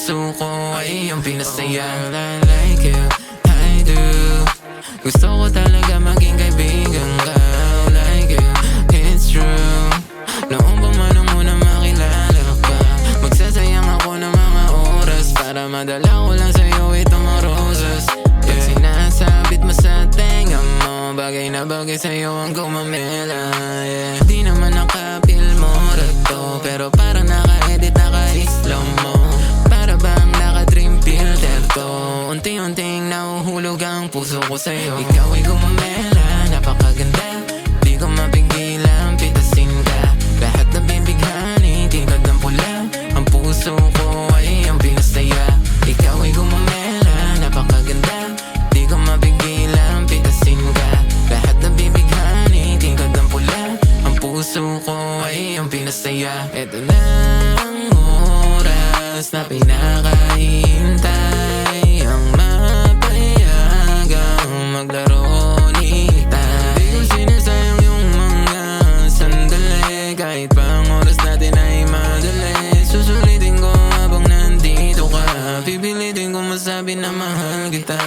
puso ko ay iyong pinasaya. I like you, I do. Gusto ko talaga maging kaibigan ka. Like you, it's true. Noong pa man ang unang makilala ka, magsasayang ako ng mga oras para madala ko lang sa'yo itong mga roses. Pag sinasabit mo sa tenga mo, bagay na bagay sa'yo ang gumamela. Di naman nakapil mo rato, pero parang naka-edit, naka-slow mo. Para bang naka-dream filter to. Unti-unting nahuhulog ang puso ko sa'yo. Ikaw ay gumamela, napakaganda. Di ko mapigilan, pitasin ka. Lahat na bibighani, tingkad ng pula. Ang puso ko ay ang pinasaya. Ikaw ay gumamela, napakaganda. Di ko mapigilan, pitasin ka. Lahat na bibighani, tingkad ng pula. Ang puso ko ay ang pinasaya. Ito na ang oras na pinakahintay, ang mapayagang maglaro ni tayo. Di ko sinasayang yung mga sandali, kahit pa ang oras natin ay madali. Susulitin ko habang nandito ka, pipilitin ko masabi na mahal kita.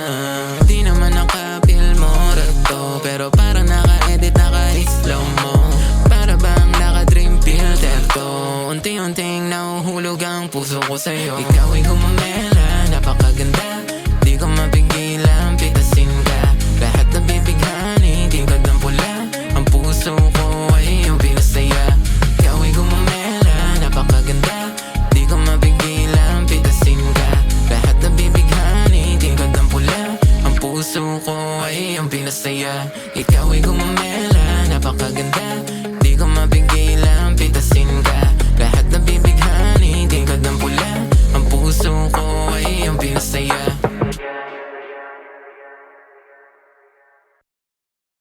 Di naman nakapil mo rato, pero parang naka-edit, naka-slow mo. Para bang naka-dream filter to. Unti-unting nahuhulog ang puso ko sa'yo. Ikaw ay gumamela, napakaganda. Di ko mapigilan, pitasin ka. Lahat na bibighani, tingkad ng pula. Ang puso ko ay iyong pinasaya. Ikaw ay gumamela, napakaganda. Di ko mapigilan, pitasin ka. Lahat na bibighani, tingkad ng pula. Ang puso ko ay iyong pinasaya. Ikaw ay gumamela, napakaganda.